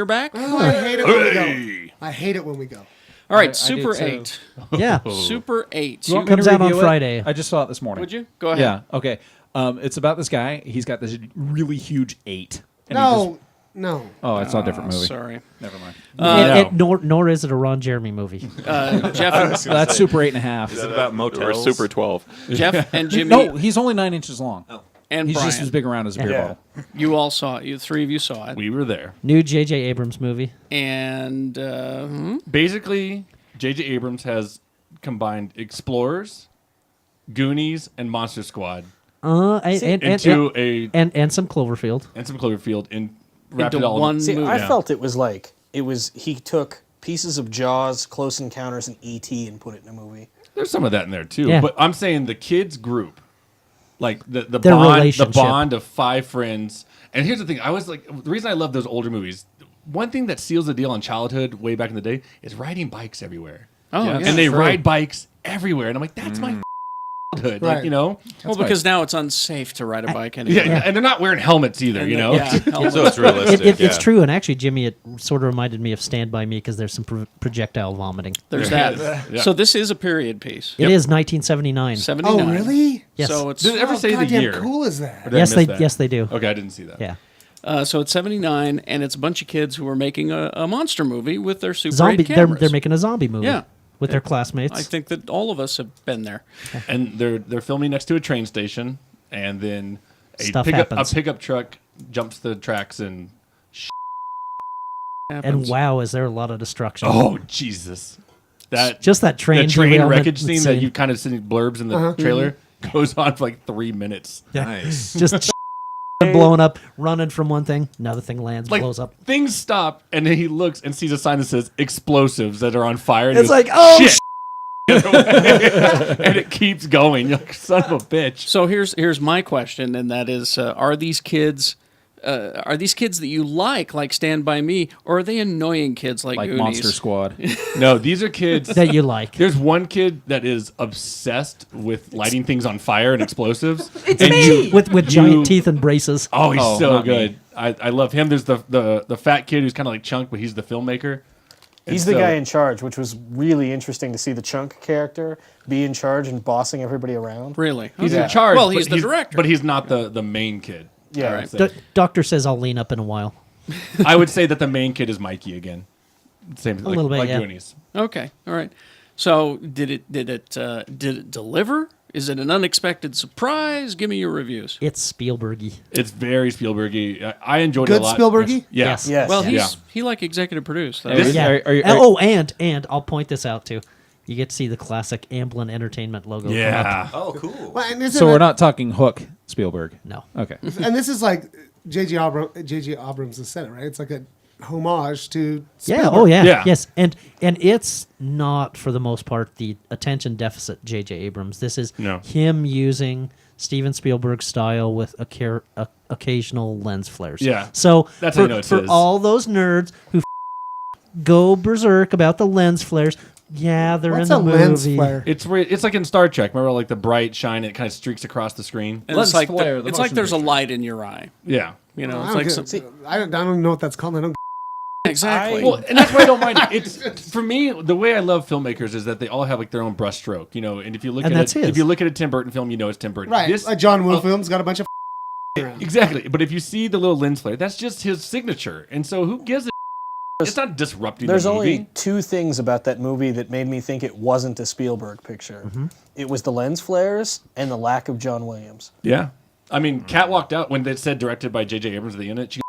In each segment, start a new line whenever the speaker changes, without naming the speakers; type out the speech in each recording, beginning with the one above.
year back.
Oh, I hate it when we go. I hate it when we go.
All right,
I
Super
did too.
8.
Yeah.
Super 8.
You want me to
Comes out on
review it?
Friday.
I just saw it this morning.
Would you? Go ahead.
Yeah. Okay. It's about this guy. He's got this really huge 8. And he
No, no.
oh, it's not a different movie.
Sorry.
Never mind.
Nor is it a Ron Jeremy movie.
Jeff,
That's Super 8.5.
Is it about
Or
motels?
Super 12.
Jeff and Jimmy
No, he's only 9 inches long.
and
He's
Brian,
just as big around as a beer bottle.
you all saw it. You three of you saw it.
We were there.
New J.J. Abrams movie.
And
Basically, J.J. Abrams has combined Explorers, Goonies, and Monster Squad
And some Cloverfield.
and some Cloverfield and wrapped
into
it all
one
in.
See,
movie.
I felt it was like he took pieces of Jaws, Close Encounters, and E.T. and put it in a movie.
There's some of that in there too.
Yeah.
But I'm saying the kids group, like the
Their
bond, the
relationship.
bond of 5 friends. And here's the thing: I was like, the reason I love those older movies. One thing that seals the deal on childhood way back in the day is riding bikes everywhere.
Oh, yeah.
And they
true.
ride bikes everywhere, and I'm like, that's my childhood,
Right.
like, you know.
well, because now it's unsafe to ride a bike anyway.
Yeah, and they're not wearing helmets either, you know.
Yeah,
So it's realistic.
It's true, and actually, Jimmy, it sort of reminded me of Stand By Me because there's some projectile vomiting.
There's
Yeah.
that.
Yeah.
So this is a period piece.
It is 1979.
79.
Oh, really?
Yes.
So it's
Did it ever say the
goddamn
year?
cool is that?
Or did I
Yes,
miss
they
that?
yes they do.
Okay, I didn't see that.
Yeah.
so it's 79, and it's a bunch of kids who are making a monster movie with their Super
Zombie.
8 cameras.
They're making a zombie movie.
Yeah.
With their classmates.
I think that all of us have been there.
And they're filming next to a train station, and then
Stuff
a
happens.
pickup truck jumps the tracks and
and
Happens.
wow, is there a lot of destruction?
oh Jesus, that
Just that train
the train
derailment
wreckage scene that
scene.
you kind of see blurbs in the trailer goes on for like 3 minutes.
Nice.
Just blowing up, running from one thing, another thing lands,
Like
blows up.
things stop, and then he looks and sees a sign that says explosives that are on fire. And
It's
he goes,
like, oh
shit. And it keeps going. You're like, son of a bitch.
So here's my question, and that is: are these kids that you like Stand By Me, or are they annoying kids like
Like
Goonies?
Monster Squad.
No, these are kids
that you like.
There's one kid that is obsessed with lighting things on fire and explosives.
It's
and
me! With giant
you-
teeth and braces.
Oh, he's
Oh,
so
not
good.
me.
I love him. There's the fat kid who's kind of like Chunk, but he's the filmmaker.
He's
And
the
so-
guy in charge, which was really interesting to see the Chunk character be in charge and bossing everybody around.
Really?
He's
Okay.
in charge.
Well,
but
he's the director.
But he's not the main kid.
Yeah.
I would say.
Doctor says I'll lean up in a while.
I would say that the main kid is Mikey again. Same like,
little bit,
like
yeah.
Goonies.
Okay, all right. So did it deliver? Is it an unexpected surprise? Give me your reviews.
It's Spielbergy.
It's very Spielbergy. I enjoyed it
Good
a lot.
Spielbergy?
Yeah.
Yes.
Yes.
Well,
Yeah.
he like executive produced.
This-
Yeah.
Are you-
and I'll point this out too. You get to see the classic Amblin Entertainment logo. come up.
Yeah.
Oh, cool.
Well, and isn't
So we're
it-
not talking Hook Spielberg.
No.
Okay.
And this is like J.J. Abrams has said it, right? It's like a homage to
Yeah.
Spielberg.
Oh yeah.
Yeah.
Yes. And it's not for the most part the attention deficit J.J. Abrams. This is
No.
him using Steven Spielberg's style with occasional lens flares.
Yeah.
So
That's how
for,
you know it's
for
his.
all those nerds who go berserk about the lens flares, yeah, they're
What's
in
a
the
lens
movie.
flare?
It's like in Star Trek. Remember, like the bright shine, it kind of streaks across the screen.
And
Lens
it's like
flare, the
it's like
motion
there's a
picture.
light in your eye.
Yeah.
You know,
I
it's
don't,
like
get-
some,
I don't even know what that's called. I don't.
exactly.
Well, and that's why I don't mind it. It's for me, the way I love filmmakers is that they all have like their own brushstroke, you know. And if you look
And
at
that's
if
his.
you look at a Tim Burton film, you know it's Tim Burton.
Right.
This-
A John Woo
oh,
film's got a bunch of around.
Exactly. But if you see the little lens flare, that's just his signature. And so who gives a It's not disrupting
There's
the movie.
only two things about that movie that made me think it wasn't a Spielberg picture. It was the lens flares and the lack of John Williams.
Yeah. I mean, Kat walked out when they said directed by J.J. Abrams at the end. She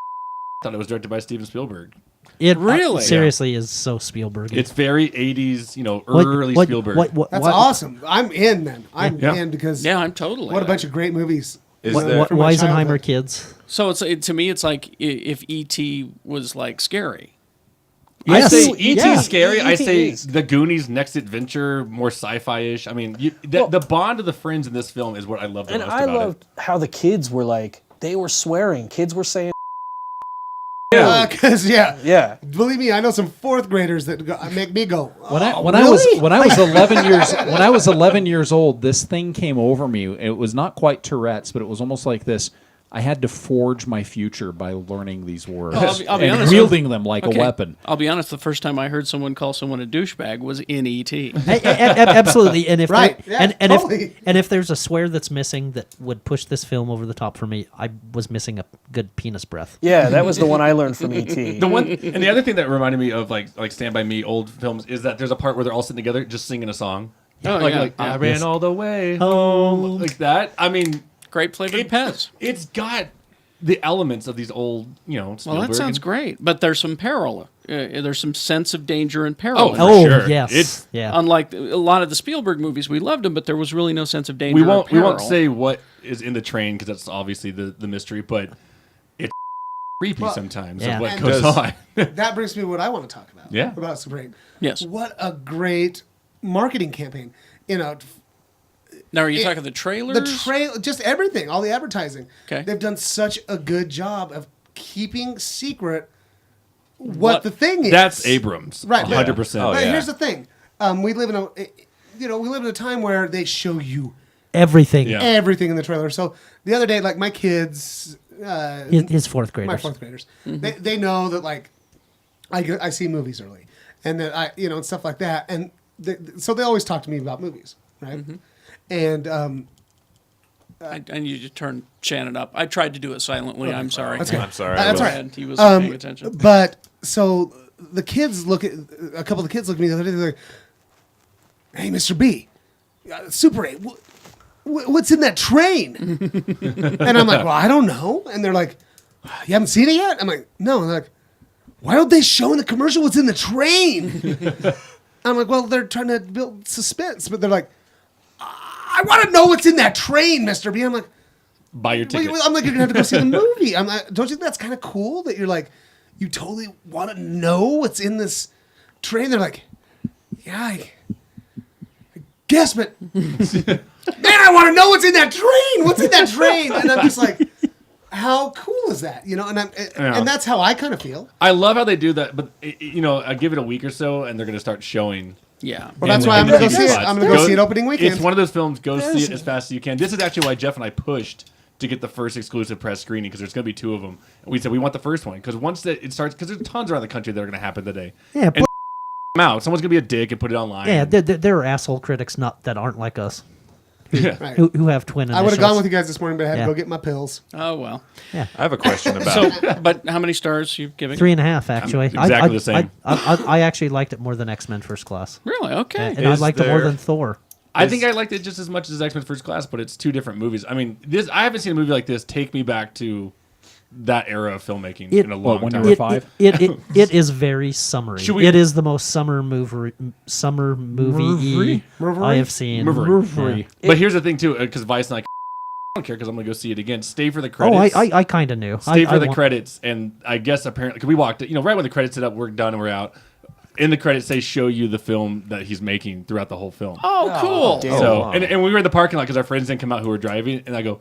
thought it was directed by Steven Spielberg.
It
Really?
seriously is so Spielberg.
It's very 80s, you know, early Spielberg.
That's awesome. I'm in then. I'm
Yeah.
in because
yeah, I'm totally.
what a bunch of great movies.
Is
what,
there-
what
from my
Weisenheimer
childhood.
kids.
So to me, it's like if E.T. was like scary.
I
Yes.
say E.T.
Yeah.
scary. I
E.T.
say
is.
The Goonies' Next Adventure, more sci-fi-ish. I mean, the bond of the friends in this film is what I love the
And
most
I
about
loved how the kids were like, they were swearing. Kids were saying,
Because
yeah.
believe me, I know some fourth graders that make me go.
When I
"Oh,
when
really?"
I was 11 years old, this thing came over me. It was not quite Tourette's, but it was almost like this. I had to forge my future by learning these words
I'll be
and
honest,
wielding them like
Okay,
a weapon.
I'll be honest. The first time I heard someone call someone a douchebag was in E ET.
Absolutely, and if
Right,
there-
yeah,
and
totally.
if there's a swear that's missing that would push this film over the top for me, I was missing a good penis breath.
Yeah, that was the one I learned from E.T.
The one and the other thing that reminded me of like Stand By Me old films is that there's a part where they're all sitting together just singing a song.
Oh,
like,
yeah.
like I
Yeah.
ran all the way home, like that. I mean,
Great flavored Pez.
it's got the elements of these old,
Well,
Spielberg
that sounds
and-
great, but there's some peril. There's some sense of danger and peril.
Oh,
in
for
it.
Oh
sure.
yes,
It's-
yeah.
Unlike a lot of the Spielberg movies, we loved them, but there was really no sense of danger.
We
or
won't
peril.
say what is in the train because that's obviously the mystery, but it's creepy
Well,
sometimes
yeah.
of what
And
goes
does-
on.
That brings me to what I want to talk about.
Yeah.
About Super 8.
Yes.
What a great marketing campaign.
Now, are you talking the trailers?
The trail, just everything, all the advertising.
Okay.
They've done such a good job of keeping secret what the thing is.
That's Abrams,
Right.
100%.
Oh,
But
yeah.
here's the thing: we live in a time where they show you
Everything.
Yeah.
everything in the trailer. So the other day, like my kids,
His fourth
my
graders.
fourth graders, they know that like I see movies early, and that and stuff like that, and so they always talk to me about movies, right? And
I need you to turn Shannon up. I tried to do it silently. I'm sorry.
That's okay.
I'm sorry.
That's
Go
all right.
ahead. He was paying attention.
But so the kids look at a couple of the kids look at me the other day. They're like, "Hey, Mr. B, Super 8, what's in that train?" And I'm like, "Well, I don't know." And they're like, "You haven't seen it yet?" I'm like, "No." And they're like, "Why don't they show in the commercial what's in the train?" I'm like, "Well, they're trying to build suspense," but they're like, "I want to know what's in that train, Mr. B." I'm like,
Buy your ticket.
I'm like, you're gonna have to go see the movie. I'm like, don't you think that's kind of cool that you're like, you totally want to know what's in this train? They're like, yeah, I guess, but man, I want to know what's in that train. What's in that train? And I'm just like, how cool is that? And that's how I kind of feel.
I love how they do that, but I give it a week or so, and they're going to start showing.
Yeah.
Well, that's
in
why I'm
the
gonna go
TV
see it.
spots.
I'm gonna go see it opening weekend.
It's one of those films. Go see it as fast as you can. This is actually why Jeff and I pushed to get the first exclusive press screening because there's going to be 2 of them. And we said we want the first one because once it starts, because there's tons around the country that are going to happen today.
Yeah,
and them out. Someone's going to be a dick and put it online.
Yeah, there are asshole critics that aren't like us,
Yeah.
Right.
who have twin initials.
I would have gone with you guys this morning, but I had
Yeah.
to go get my pills.
Oh well.
I have a question about.
So, but how many stars you giving?
3.5 actually.
exactly the same.
I actually liked it more than X-Men First Class.
Really? Okay.
And I
Is
liked it more
there-
than Thor.
I think I liked it just as much as X-Men First Class, but it's 2 different movies. I mean, I haven't seen a movie like this take me back to that era of filmmaking in a long
when you
time.
were 5?
It is very summery.
Should we-
It is the most summer movie I have seen.
Movie.
Yeah.
But here's the thing too, because Vice and I don't care because I'm gonna go see it again. Stay for the
Oh,
credits.
I kind of knew.
Stay for
I
the
want-
credits, and I guess apparently because we walked, right when the credits hit up, we're done and we're out. In the credits, they show you the film that he's making throughout the whole film.
Oh, cool.
damn.
So,
wow.
and we were in the parking lot because our friends didn't come out who were driving, and I go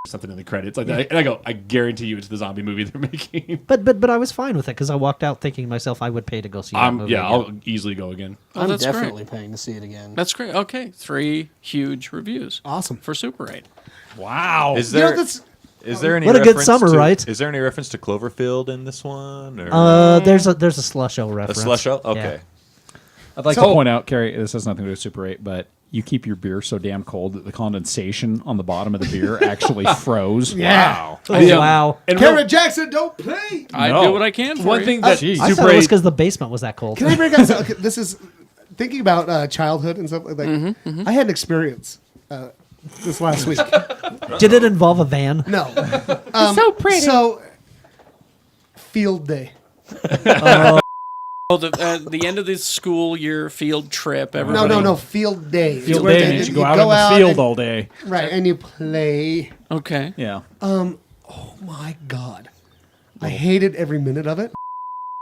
something in the credits like that, and I go, I guarantee you, it's the zombie movie they're making.
But I was fine with it because I walked out thinking to myself I would pay to go see that movie. again.
I'll easily go again.
Oh,
I'm
that's
definitely
great.
paying to see it again.
That's great. Okay, 3 huge reviews.
Awesome.
For Super 8.
Wow.
Is
You know,
there
that's
is there any
What a good
reference
summer,
to,
right?
Is there any reference to Cloverfield in this one? Or
There's a Slusho
a
reference.
slush out?
Yeah.
Okay.
I'd like
So-
to point out, Carrie, this has nothing to do with Super 8, but you keep your beer so damn cold that the condensation on the bottom of the beer actually froze.
Yeah.
Oh,
Yeah.
wow.
And
Kara Jackson, don't play.
I
No.
do what I can for
one
you.
thing that
Jeez.
I
Super
thought it was
8
because the basement was that cold.
Can I bring up? Okay, this is thinking about childhood and stuff like that. I had an experience this last week.
Did it involve a van?
No, so pretty. So field day.
Oh, the end of the school year field trip.
No,
Everybody.
no, field day. It's
Field
where
day
they-
means you go out in the field all day.
right, and you play.
Okay.
Yeah.
Oh my god, I hated every minute of it.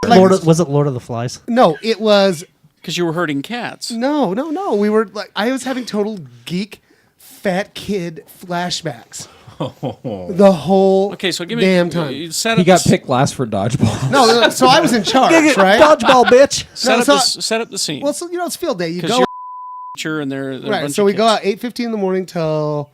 Was it Lord of the Flies?
No, it was
Because you were hurting cats.
no. We were like, I was having total geek, fat kid flashbacks. The whole
Okay, so give me
damn time.
you Set up
He got
the,
picked last for dodgeball.
No, so I was in charge, right?
Dodgeball, bitch.
Set,
No,
up
so-
the, set up the scene.
Well, so it's field day. You
Because
go
you're a teacher and they're a
right.
bunch
So
of
we go
kids.
out 8:50 in the morning till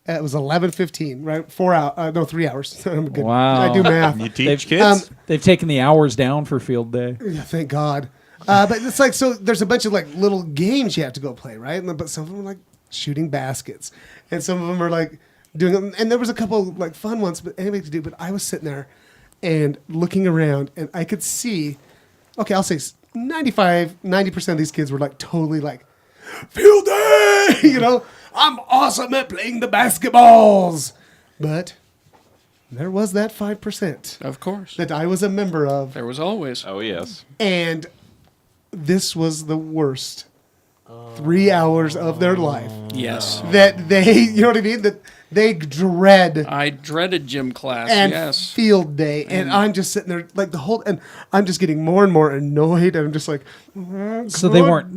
It was 11:15, right? 3 hours. I'm good.
Wow.
I do math.
You teach kids?
They've taken the hours down for field day.
Yeah, thank God. But it's like, so there's a bunch of like little games you have to go play, right? But some of them are like shooting baskets, and some of them are like doing. And there was a couple like fun ones, but anybody to do. But I was sitting there and looking around, and I could see. Okay, I'll say 90% of these kids were like totally like field day. You know, I'm awesome at playing the basketballs, but there was that 5%
Of course.
that I was a member of.
There was always.
Oh, yes.
And this was the worst 3 hours of their life
Yes.
that they, you know what I mean? That they dread
I dreaded gym class.
and
Yes.
field day. And I'm just sitting there like and I'm just getting more and more annoyed. And I'm just like,
So they weren't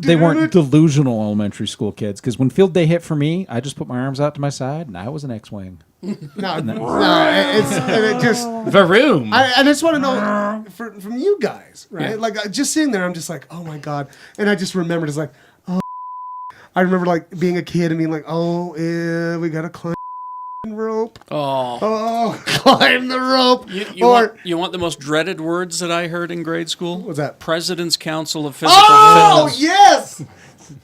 delusional elementary school kids, because when field day hit for me, I just put my arms out to my side and I was an X-wing.
no, it's, and it just,
Varoom.
I just want to know from you guys, right? Like just sitting there, I'm just like, oh my God. And I just remembered, it's like, oh, I remember like being a kid and being like, oh, yeah, we got to climb rope.
Oh.
Climb the rope.
You want the most dreaded words that I heard in grade school?
What's that?
President's Council of Physical
Oh,
Fitness.
yes.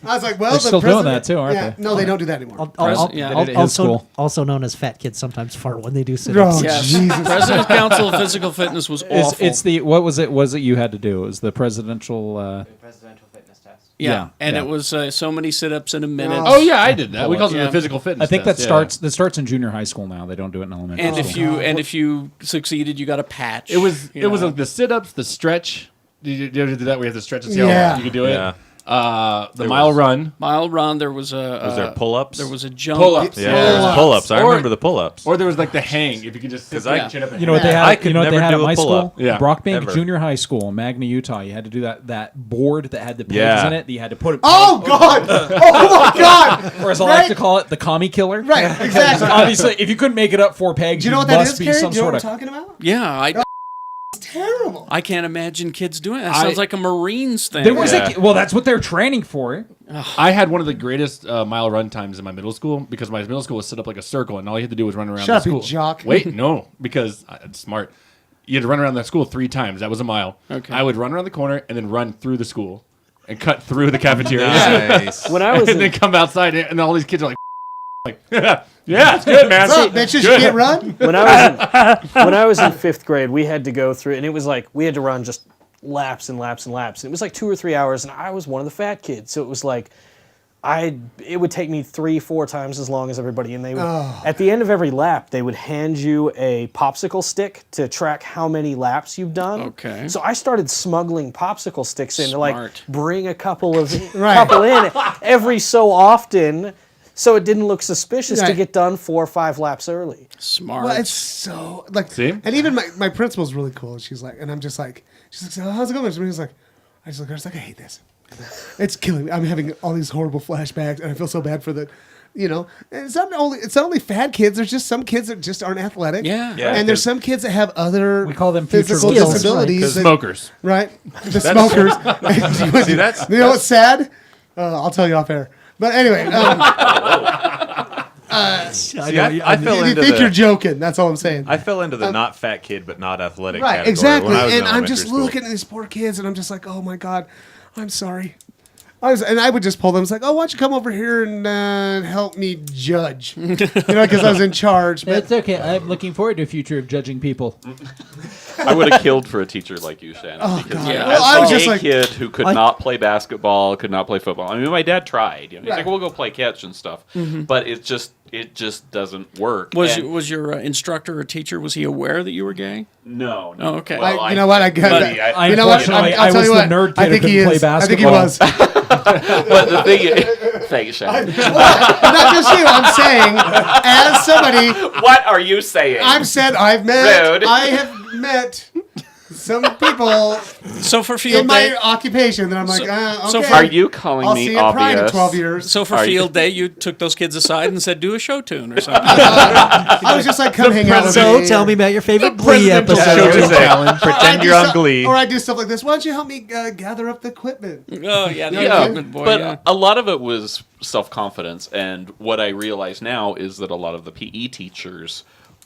I was like, well,
They're
the
still doing
president-
that too, aren't
yeah,
they?
No, they don't do that anymore.
Yeah.
They did it at his school.
Also known as fat kids sometimes fart when they do sit-ups.
Oh,
Yes.
Jesus.
President's Council of Physical Fitness was awful.
It's the what was it? Was it you had to do? It was the presidential.
Presidential fitness test.
yeah. And
yeah.
it was so many sit-ups in a minute.
Oh yeah, I did that. We called it
Yeah.
the physical fitness.
I think
test,
that starts in junior high school now. They don't do it in elementary.
And
school.
if you succeeded, you got a patch.
It was
you know.
like the sit-ups, the stretch. Did you ever do that? We have to stretch and see
Yeah.
how you could do it.
Yeah.
The
There
mile
was-
run,
mile run. There was a.
Was there pull-ups?
There was a jump.
pull-ups.
Yeah, there was
Pull-ups.
pull-ups. I
Or-
remember the pull-ups.
or there was like the hang. If you could just sit
'Cause
there
I-
and chin up and
You know what they
Yeah.
had?
I could
You know what they
never
had
do
at
a
my
pull-up.
school?
Yeah.
Brockbank
Ever.
Junior High School in Magna, Utah. You had to do that board that had the pegs
Yeah.
in it. That you had to put it.
Oh, God. Oh, my God.
Or as I like to call it, the commie killer.
Right, exactly.
Obviously, if you couldn't make it up 4 pegs,
Do you know what that
must
is,
be
Carrie?
some
Do you know
sort
what
of.
I'm talking about?
Yeah,
It's terrible.
I can't imagine kids doing that. That sounds like a Marines thing.
There was
Yeah.
well, that's what they're training for.
I had one of the greatest mile run times in my middle school because my middle school was set up like a circle, and all you had to do was run around
Shut
the
up, you
school.
jock.
Wait, no, because it's smart. You had to run around the school 3 times. That was a mile.
Okay.
I would run around the corner and then run through the school and cut through the cafeteria.
Nice.
When I was
And then
in,
come outside, and all these kids are like, yeah, it's good, man.
What's up, bitches? You
Good.
can't run?
when I was in 5th grade, we had to go through, and it was like we had to run just laps and laps and laps. It was like 2 or 3 hours, and I was one of the fat kids, so it was like it would take me 3-4 times as long as everybody, and they would, at the end of every lap, they would hand you a popsicle stick to track how many laps you've done.
Okay.
So I started smuggling popsicle sticks in to like
Smart.
bring a couple of
Right.
couple in every so often. So it didn't look suspicious to
Right.
get done 4 or 5 laps early.
Smart.
Well, it's so like,
See?
and even my principal's really cool. She's like, and I'm just like, she's like, so how's it going? She's like, I just look at her, I was like, I hate this. It's killing me. I'm having all these horrible flashbacks, and I feel so bad for the, you know. And it's not only fat kids. There's just some kids that just aren't athletic.
Yeah.
Yeah.
And there's some kids that have other
We call them future
physical
skills,
disabilities.
Because
that-
smokers.
Right? The smokers.
See, that's
You know what's sad? I'll tell you off air. But anyway,
See, I fell
you
into
think you're
the
joking. That's all I'm saying.
I fell into the not fat kid but not athletic
Right,
category
exactly.
when I was in
And I'm
elementary
just
school.
looking at these poor kids, and I'm just like, oh my God, I'm sorry. And I would just pull them. It's like, oh, why don't you come over here and help me judge? You know, because I was in charge. But
It's okay. I'm looking forward to a future of judging people.
I would have killed for a teacher like you, Shannon.
Oh,
because
God.
Yeah.
Well, I was
as
just
a
like,
kid who could not play basketball, could not play football. I mean, my dad tried. You know, he's
Right.
like, "We'll go play catch and stuff," but it just doesn't work.
Was
And-
was your instructor or teacher? Was he aware that you were gay?
no,
Oh, okay.
Well,
you know what? I got
but
that.
I
You know what?
unfortunately,
I'll
I
tell
was
you
the
what.
nerd kid
I
who
think he
couldn't play
is. I think he
basketball.
was.
But the thing is, thanks, Shannon.
Not just you. I'm saying, as somebody,
What are you saying?
I've said I've met.
Rude.
I have met some people
So for field
in
day,
my occupation that I'm like,
so
okay.
for-
Are you calling
I'll
me
see you at Pride in
obvious?
12 years.
so for
Are you-
field day, you took those kids aside and said, "Do a show tune or something."
I was just like, come hang out with
So
me.
tell me about your favorite Glee
presidential
episode.
show challenge.
Pretend you're on Glee.
Or I do stuff like this. Why don't you help me gather up the equipment?
Oh yeah, the
Yeah,
equipment boy.
but
yeah.
a lot of it was self-confidence, and what I realize now is that a lot of the PE teachers,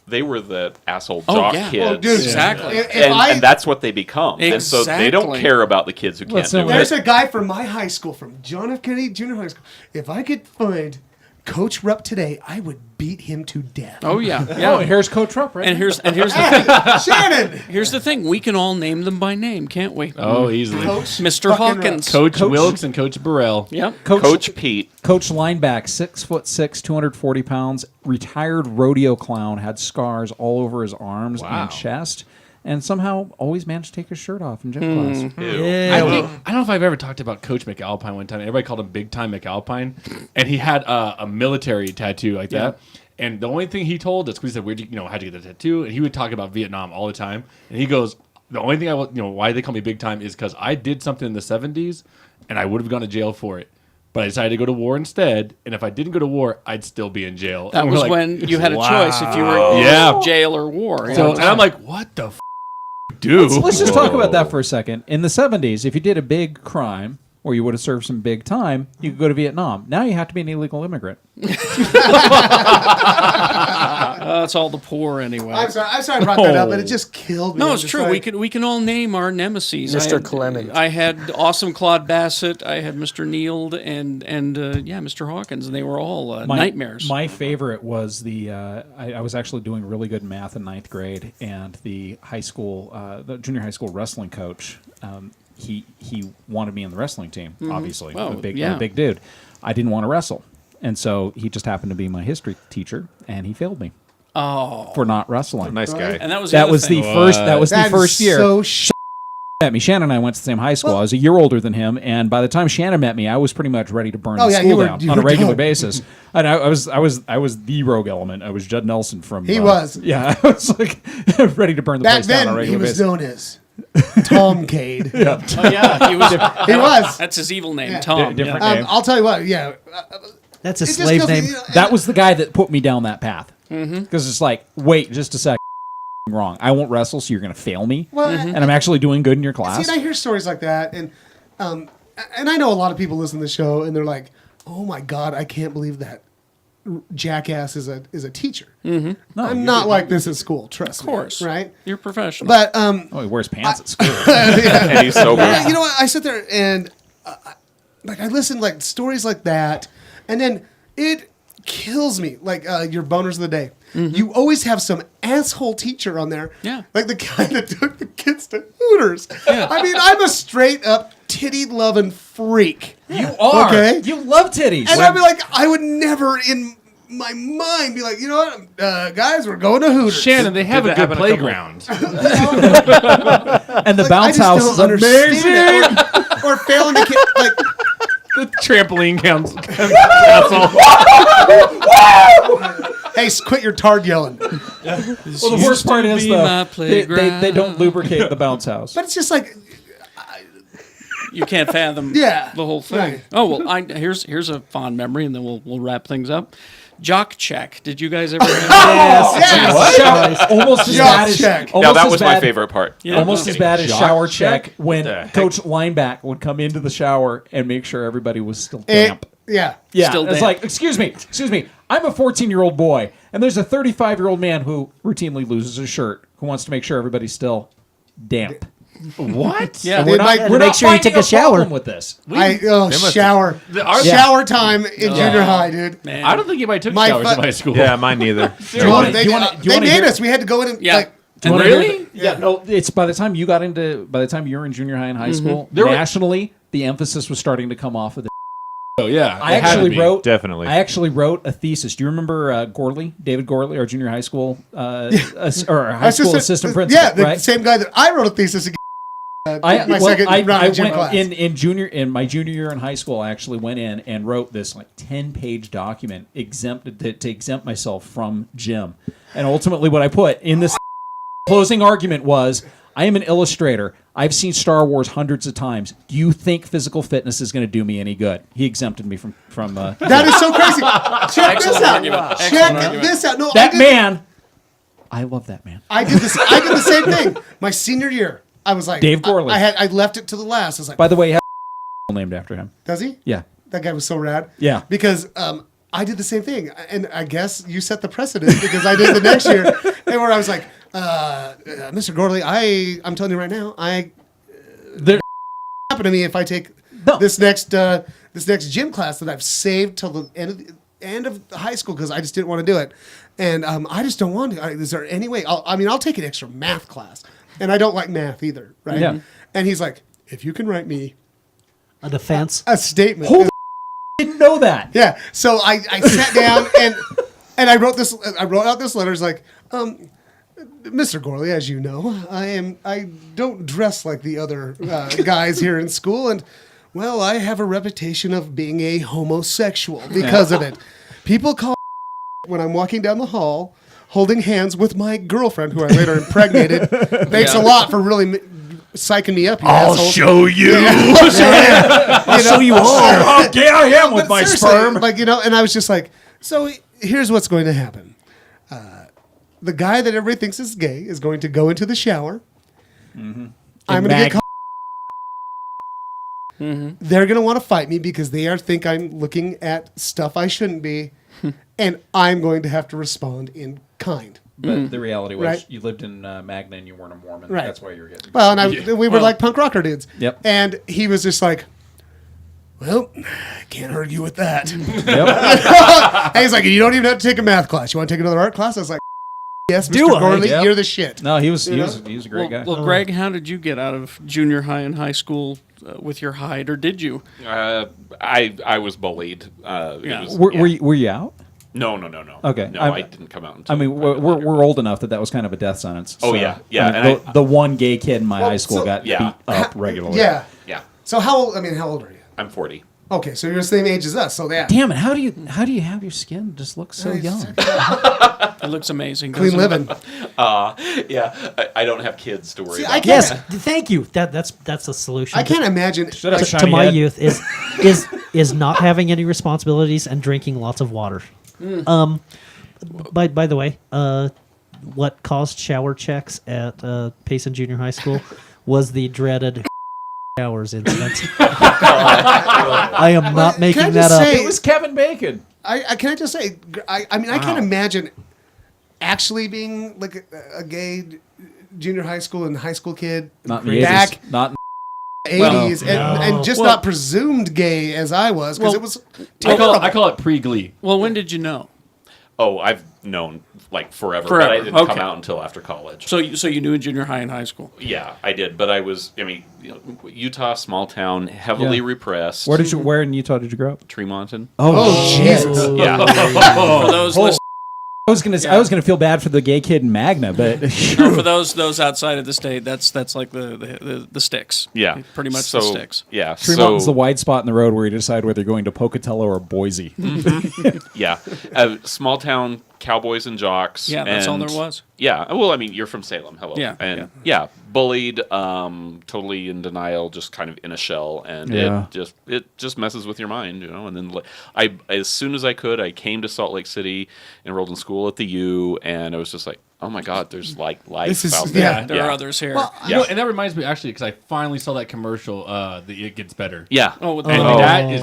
they were the asshole
Oh,
jock
yeah.
kids.
Oh, dude,
Exactly.
If
And,
I,
and that's what they become. And so they don't
Exactly.
care about the kids who can't
Let's
do
not-
it.
there's a guy from my high school, from John F. Kennedy Junior High School. If I could find Coach Rupp today, I would beat him to death.
Oh yeah,
Oh,
yeah.
here's Coach Rupp, right?
And here's the
Hey, Shannon!
here's the thing. We can all name them by name, can't we?
Oh, easily.
Coach
Mr.
fucking
Hawkins.
Coach,
Coach-
Wilkes and Coach Burrell.
Yep.
Coach Pete.
Coach Lineback, 6'6", 240 pounds, retired rodeo clown, had scars all over his arms
Wow.
and chest, and somehow always managed to take his shirt off in gym class.
Yeah.
I don't know if I've ever talked about Coach McAlpine one time. Everybody called him Big Time McAlpine, and he had a military tattoo like that. And the only thing he told us, we said, "Where'd you, how'd you get the tattoo?" And he would talk about Vietnam all the time. And he goes, "The only thing why they call me Big Time is because I did something in the '70s, and I would have gone to jail for it. But I decided to go to war instead. And if I didn't go to war, I'd still be in jail."
That
And we're
was
like,
when you had a choice if you were in
Yeah.
jail or war.
So, and I'm like, "What the do?"
Let's just talk about that for a second. In the 70s, if you did a big crime or you would have served some big time, you could go to Vietnam. Now you have to be an illegal immigrant.
It's all the poor anyway.
I'm sorry I brought that up, but it just killed me.
No,
I'm
it's
just
true.
like-
We can all name our nemesis.
Mr.
I had-
Clement.
I had awesome Claude Bassett. I had Mr. Neild and Mr. Hawkins, and they were all nightmares.
My favorite was I was actually doing really good math in 9th grade, and the junior high school wrestling coach, he wanted me in the wrestling team. Obviously,
Oh,
I'm a
yeah.
big dude. I didn't want to wrestle, and so he just happened to be my history teacher, and he failed me for not wrestling.
Nice guy.
and that was
That
other
was the
thing.
first. That was
That
the
is
first year.
so
Met me. Shannon and I went to the same high school. I was a year older than him, and by the time Shannon met me, I was pretty much ready to burn
Oh,
the
yeah,
school
you were-
down
you
on a
were
regular
done.
basis. And I was the rogue element. I was Judd Nelson from.
He was.
Yeah, I was like ready to burn the
Back
place down on a
then, he
regular
was
basis.
known as Tom Cade.
Oh, yeah, he was.
He was.
That's his evil name,
Yeah.
Tom.
Different
yeah.
name.
I'll tell you what, yeah.
That's a
It just
slave
kills me,
name.
you know,
That was the guy that put me down that path. Because it's like, wait, just a sec. Wrong. I won't wrestle, so you're going to fail me,
Well,
and I'm actually doing good in your
See,
class.
and I hear stories like that, and I know a lot of people listen to the show, and they're like, "Oh my God, I can't believe that jackass is a teacher."
No,
I'm not like this at school. Trust
Of course.
me, right?
You're professional.
But
Oh, he wears pants at school.
And he's sober.
yeah, you know what? I sit there and I listen like stories like that, and then it kills me. Like your boners of the day. You always have some asshole teacher on there.
Yeah.
Like the guy that took the kids to Hooters. I mean, I'm a straight up titty loving freak.
You are.
Okay.
You love titties.
And I'd be like, I would never in my mind be like, you know what, guys, we're going to Hooters.
Shannon, they have
Did
a
that
good
happen a couple-
playground.
And the
Like,
bounce
I
house
just
is
don't
amazing.
understand it. Or failing to like.
The trampoline counts.
Hey, quit your tard yelling.
Well, the worst part is
be
though,
my
they don't lubricate the bounce house.
But it's just like,
You can't fathom
Yeah,
the whole thing.
right.
Oh well, here's a fond memory, and then we'll wrap things up. Jock check. Did you guys ever?
yes.
Almost as
Jock
bad as
check.
almost
Now that
as
was my
bad-
favorite part.
Yeah.
Almost as bad as
Jock
shower
check?
check when
The heck?
Coach Lineback would come into the shower and make sure everybody was still
Eh,
damp.
yeah.
Yeah,
Still
it's
damp.
like, excuse me, I'm a 14-year-old boy, and there's a 35-year-old man who routinely loses his shirt, who wants to make sure everybody's still damp.
What?
Yeah.
It might-
We're
make
not
sure you
finding
take a shower.
problem with this.
Shower.
Our-
Shower time in junior high, dude.
Man.
I don't think anybody took
My
showers
fu-
in high school.
Yeah, mine neither.
Do you wanna-
They,
do you wanna- do you
they
wanna
made
hear-
us. We had to go in and
Yeah.
like.
Do you wanna
Really?
hear the- yeah, no. It's by the time you were in junior high and high school,
There were-
nationally, the emphasis was starting to come off of the.
Oh yeah.
I
it had to
actually
be.
wrote.
Definitely.
I actually wrote a thesis. Do you remember Gorley, David Gorley, our junior high school or our high school assistant principal?
Yeah, the
right?
same guy that I wrote a thesis against. My second round of gym class.
in my junior year in high school. I actually went in and wrote this like 10-page document to exempt myself from gym. And ultimately, what I put in this closing argument was, I am an illustrator. I've seen Star Wars hundreds of times. Do you think physical fitness is going to do me any good? He exempted me from
That is so crazy. Check this
Excellent
out.
argument.
Check
Excellent argument.
this out. No,
that man. I love that man.
I did this. I did the same thing. My senior year, I was like,
Dave Gorley.
I left it to the last. I was like,
By the way, he has named after him.
does he?
Yeah.
That guy was so rad.
Yeah.
Because I did the same thing, and I guess you set the precedent because I did the next year, and where I was like, Mr. Gorley, I'm telling you right now,
There-
happen to me if I take
No.
this next gym class that I've saved till the end of high school because I just didn't want to do it, and I just don't want to. Is there any way? I'll take an extra math class, and I don't like math either, right?
Yeah.
And he's like, if you can write me
A defense.
a statement.
Holy didn't know that.
Yeah. So I sat down and I wrote this. I wrote out this letter. It's like, Mr. Gorley, as you know, I don't dress like the other guys here in school, and well, I have a reputation of being a homosexual because of it. People call when I'm walking down the hall, holding hands with my girlfriend, who I later impregnated. Thanks a lot for really psyching me up. You
I'll
asshole.
show you.
I'll show you all how gay I am with
But
my
seriously,
sperm.
like, and I was just like, so here's what's going to happen. The guy that everybody thinks is gay is going to go into the shower. I'm going to get called. They're going to want to fight me because they think I'm looking at stuff I shouldn't be, and I'm going to have to respond in kind.
But the reality was,
Right.
you lived in Magna and you weren't a Mormon.
Right.
That's why you were getting.
Well, and we were like punk rocker dudes.
Yep.
And he was just like, well, can't argue with that.
Yep.
And he's like, you don't even have to take a math class. You want to take another art class? I was like, yes, Mr.
Do I?
Gorley,
Yep.
you're the shit.
No, he was a great guy.
Well, Greg, how did you get out of junior high and high school with your height, or did you?
I was bullied.
Yeah.
Were you out?
No.
Okay.
No,
I'm-
I didn't come out until.
I mean, we're old enough that was kind of a death sentence.
Oh,
So,
yeah. Yeah,
I mean,
and
the one gay kid in my
Well,
high school
so-
got
Yeah.
beat up regularly.
Yeah.
Yeah,
So how old are you?
I'm 40.
Okay, so you're the same age as us. So that
Damn it! How do you have your skin just look so young?
It looks amazing.
clean
doesn't it?
living.
Yeah, I don't have kids to worry
See,
about.
I can't,
Yes, thank you. That's the solution.
I can't imagine.
Shut up,
to
shiny
my
head.
youth is not having any responsibilities and drinking lots of water. By the way, what caused shower checks at Payson Junior High School was the dreaded showers incident. I am not
Can I
making
just
that up.
say-
It was Kevin Bacon.
Can I just say? I mean, I can't imagine actually being like a gay junior high school and high school kid
Not in the
back
80s. Not.
80s
No.
and just
Well-
not presumed gay as I was because
Well,
it was
I
terrible.
call it pre-Glee.
Well, when did you know?
Oh, I've known like forever,
Forever,
but I didn't
okay.
come out until after college.
So you knew in junior high and high school.
Yeah, I did, but I was. I mean, Utah, small town, heavily
Yeah.
repressed.
Where in Utah did you grow up?
Tremonton?
Oh Jesus!
Yeah,
For those listeners,
I was gonna feel bad for the gay kid in Magna, but
for those outside of the state, that's like the sticks.
yeah,
Pretty much
so,
the sticks.
Yeah,
Tremonton's
so
the wide spot in the road where you decide whether you're going to Pocatello or Boise.
yeah, small town cowboys and jocks.
Yeah, that's all
and-
there was.
Yeah, well, I mean, you're from Salem. Hello.
Yeah,
and yeah, bullied, totally in denial, just kind of in a shell, and
Yeah.
it just messes with your mind, And then as soon as I could, I came to Salt Lake City, enrolled in school at the U, and I was just like, oh my God, there's like life
This is-
out
yeah,
there.
There are others here.
Well,
You know, and that reminds me actually because I finally saw that commercial. The It Gets Better.
Yeah.
oh, with
And
the-
that is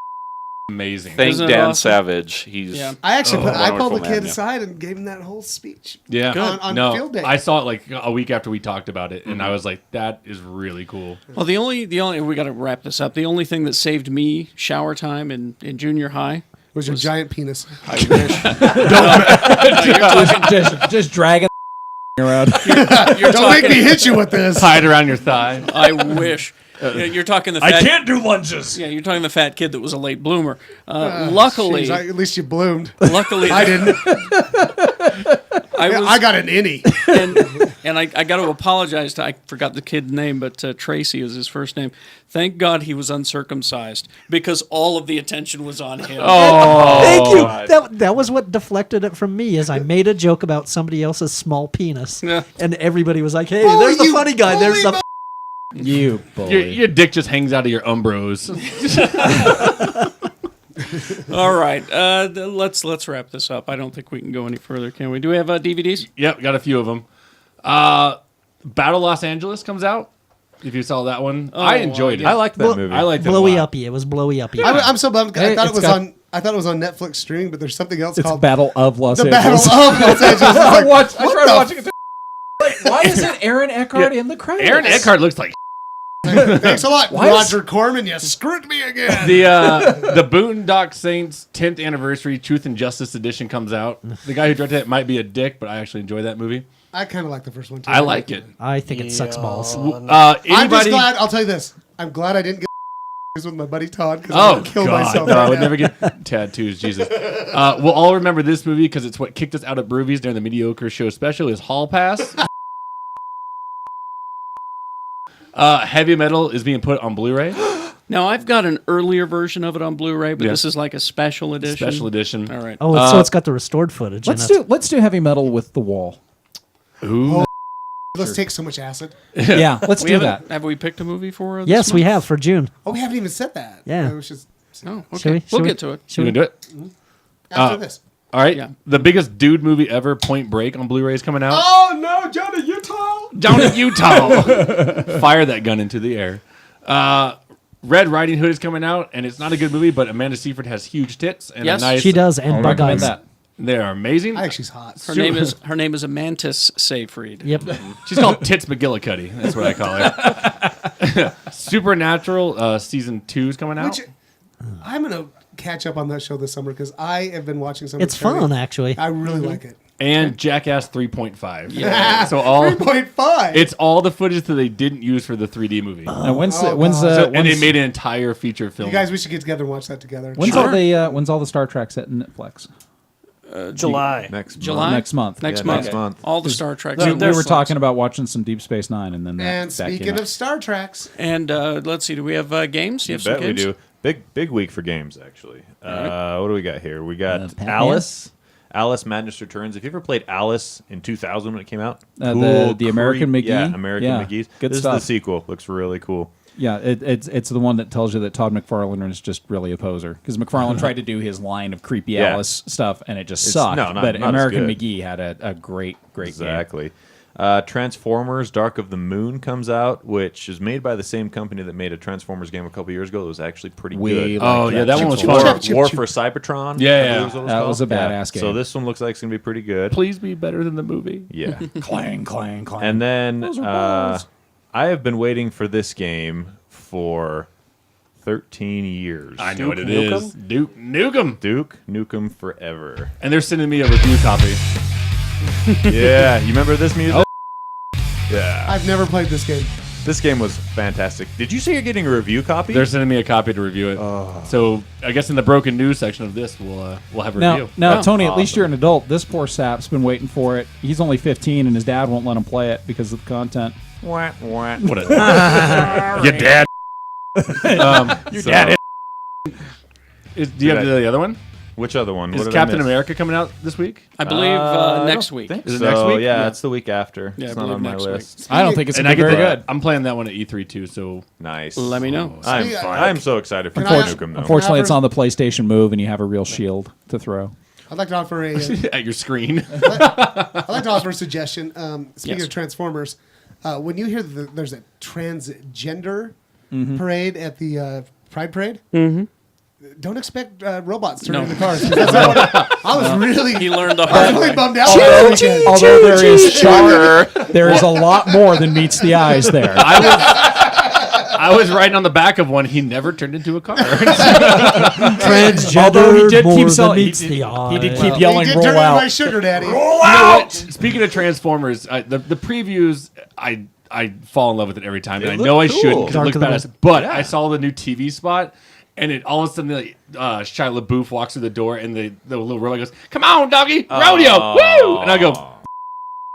amazing.
Thank
Isn't it
Dan
awesome?
Savage. He's
Yeah.
I actually I pulled the
wonderful
kid
man, yeah.
aside and gave him that whole speech.
Yeah.
On
no,
field day.
I saw it like a week after we talked about it,
Mm-hmm.
and I was like, that is really cool.
Well, the only we got to wrap this up. The only thing that saved me shower time in junior high.
Was your giant penis?
I wish.
just dragging around.
You're
Don't make
talking,
me hit you with this.
Tied around your thigh.
I wish. You're talking the fat.
do lunges.
Yeah, you're talking the fat kid that was a late bloomer. Luckily,
Jeez, at least you bloomed.
luckily,
I didn't. I got an innie.
and I got to apologize to, I forgot the kid's name, but Tracy is his first name. Thank God he was uncircumcised because all of the attention was on him.
Thank you. That was what deflected it from me, as I made a joke about somebody else's small penis,
Yeah.
and everybody was like, "Hey,
Bully,
there's the
you
funny guy. There's
bully
the."
You bully.
Your dick just hangs out of your umbros.
All right, let's wrap this up. I don't think we can go any further, can we? Do we have DVDs?
Yep, got a few of them. Battle Los Angeles comes out. If you saw that one, I enjoyed it.
I liked that movie.
I liked it.
Blowy
a lot.
uppy. It was blowy uppy.
I'm so bummed. 'Cause I
Hey,
thought it
it's
was
got-
on. I thought it was on Netflix streaming, but there's something else
It's
called
Battle of Los
the Battle
Angeles.
of Los Angeles.
I
Like,
tried watching it. Why isn't Aaron Eckhart in the credits?
Aaron Eckhart looks like
thanks a lot,
Why is-
Roger Corman. You screwed me again.
the Boondock Saints 10th anniversary Truth and Justice edition comes out. The guy who directed it might be a dick, but I actually enjoy that movie.
I kind of like the first one too.
I like it.
I think it sucks balls.
I'm just
Anybody?
glad. I'll tell you this. I'm glad I didn't get with my buddy Todd because
Oh
I would kill
God!
myself.
No, I
right
would
now.
never get tattoos. Jesus. We'll all remember this movie because it's what kicked us out of Broovies during the mediocre show special. Is Hall Pass. Heavy Metal is being put on Blu-ray.
Now, I've got an earlier version of it on Blu-ray, but
Yeah.
this is like a special edition.
Special edition.
All right.
Oh, so it's got the restored footage.
Let's
in it.
do heavy metal with the wall.
Ooh.
Let's take so much acid.
Yeah, let's
We
do
haven't-
that.
Have we picked a movie for this
Yes, we
month?
have for June.
Oh, we haven't even said that.
Yeah.
It was just
Oh, okay.
Should we?
We'll
Should we?
get to it.
Should
You
we?
gonna do it?
after this.
All right.
Yeah.
The biggest dude movie ever, Point Break, on Blu-ray is coming out.
Oh no, Jonah, Utah.
Down in Utah. Fire that gun into the air. Red Riding Hood is coming out, and it's not a good movie, but Amanda Seyfried has huge tits and
Yes,
a nice.
She does, and
I'll
bug
recommend
eyes.
that.
They are amazing.
I think she's hot.
Her name is Amantis Seyfried.
Yep.
She's called Tits McGillicuddy. That's what I call her. Supernatural season 2 is coming out.
Which I'm gonna catch up on that show this summer because I have been watching some.
It's
of the
fun, actually.
I really like it.
And Jackass 3.5. Yeah. So all
3.5.
it's all the footage that they didn't use for the 3D movie.
Now, when's
Oh,
when's
God.
And they
when's,
made an entire feature film.
you guys, we should get together and watch that together.
when's all the when's all the Star Trek set in Netflix?
July.
Next
July?
Next month.
Next
Yeah,
month.
next month.
All the Star Trek.
No,
We
They're
were
slow.
talking about watching some Deep Space Nine, and then
And
that
speaking
came out.
of Star Treks,
And let's see, do we have games? Do you
You
have some
bet we
games?
do. Big week for games, actually. What do we got here? We got
Pac-Man?
Alice Madness Returns. If you ever played Alice in 2000 when it came out,
the American
creep-
McGee?
Yeah, American
Yeah,
McGee's.
good
This
stuff.
is the sequel. Looks really cool.
Yeah, it's the one that tells you that Todd McFarlane is just really a poser because McFarlane tried to do his line of creepy
Yeah.
Alice stuff and it just
It's-
sucked.
no, not-
but
not as
American
good.
McGee had a great game.
Exactly. Transformers: Dark of the Moon comes out, which is made by the same company that made a Transformers game a couple years ago. It was actually pretty
We
good.
like
Oh, yeah, that one was
Chip,
fun.
chip,
War
chip.
for Cybertron.
Yeah,
I
yeah.
believe is what it
That was a
called.
badass game.
So this one looks like it's gonna be pretty good.
Please be better than the movie.
Yeah.
Clang, clang, clang.
And then
Those are balls.
I have been waiting for this game for 13 years.
I know
Duke
what it is. Duke Nukem.
Duke Nukem Forever.
And they're sending me a review copy.
Yeah, you remember this music? Yeah.
I've never played this game.
This game was fantastic. Did you say you're getting a review copy?
They're sending me a copy to review it. So I guess in the broken news section of this, we'll have a review.
Now,
Oh,
Tony, at least you're an adult. This poor sap's been waiting for it. He's only 15, and his dad won't let him play it because of the content.
Wah, wah.
What a your dad. Your
So-
dad. Do you have the other one?
Which other one?
Is
What did I
Captain
miss?
America coming out this week?
I believe
I
next
don't
week.
think
Is it
so.
next week?
Yeah,
Yeah.
it's the week after.
Yeah, I
it's not
believe
on my
next week.
list.
I don't think it's
And
going
I
to be
get
very
the-
good.
I'm playing that one at E3 too. So
Nice.
Let me know.
I'm so excited for
Can I-
Nukem though.
Unfortunately, it's
offer-
on the PlayStation Move, and you have a real shield to throw.
I'd like to offer a.
at your screen.
I'd like to offer a suggestion. Speaking
Yes.
of Transformers, when you hear that there's a transgender
Mm-hmm.
parade at the Pride Parade, don't expect robots turning
No.
into cars. 'Cause that's not what I was really,
He learned the
I was
hard
really
way.
bummed out.
Although there is there is a lot more than meets the eyes there.
I was riding on the back of one. He never turned into a car.
Transgender
Although he did
more
keep
than
selling,
meets the eye.
he did keep
He
yelling,
did
"Roll
turn into my
out!"
sugar daddy.
You know what? Speaking of Transformers, the previews, I fall in love with it every time. And I
look
know I
cool.
should because it
Dark
looks
of the
badass. But I saw the new TV spot, and it all of a sudden, like, Shia LaBeouf walks through the door, and the little robot goes, "Come on, doggy, rodeo, woo!" And I go,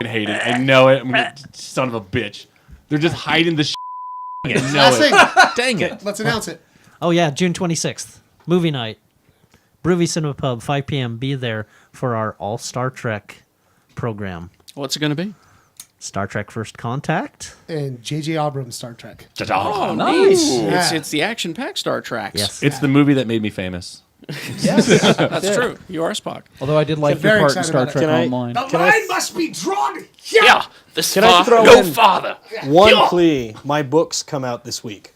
hate it. I know it. Son of a bitch. They're just hiding the. I know
Last
it.
thing.
Dang it.
Let's announce it.
Oh yeah, June 26th, movie night, Broovy Cinema Pub, 5 p.m. Be there for our all Star Trek program.
What's it going to be?
Star Trek First Contact.
And J.J. Abrams' Star Trek.
Oh,
nice.
It's,
Yeah.
it's the action-packed Star Treks.
Yes.
It's the movie that made me famous.
That's true. You are Spock.
Although I did like
very
your part in
excited
Star
about it.
Trek
Can I-
Online.
The
Can I-
line must be drawn
Yeah, this
Can I
father,
throw
no
in-
father.
One plea: my books come out this week,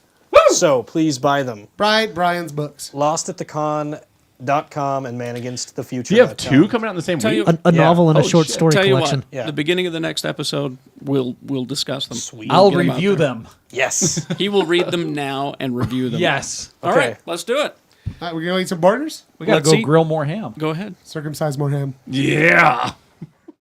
so please buy them.
Brian's books.
LostAtTheCon.com and Man Against the Future.
Do you have two coming out in the same
Tell
week?
you-
A
Yeah.
novel and a
Oh,
short
shit.
story
Tell you
collection.
what,
Yeah.
the beginning of the next episode, we'll discuss them.
Sweet.
I'll
Get 'em out
review
there.
them.
Yes.
He will read them now and review them.
Yes.
All
Okay.
right, let's do it.
All right, we're going to eat some borders?
We got to
Let's
go
eat.
grill more ham.
Go ahead.
Circumcise more ham.
Yeah.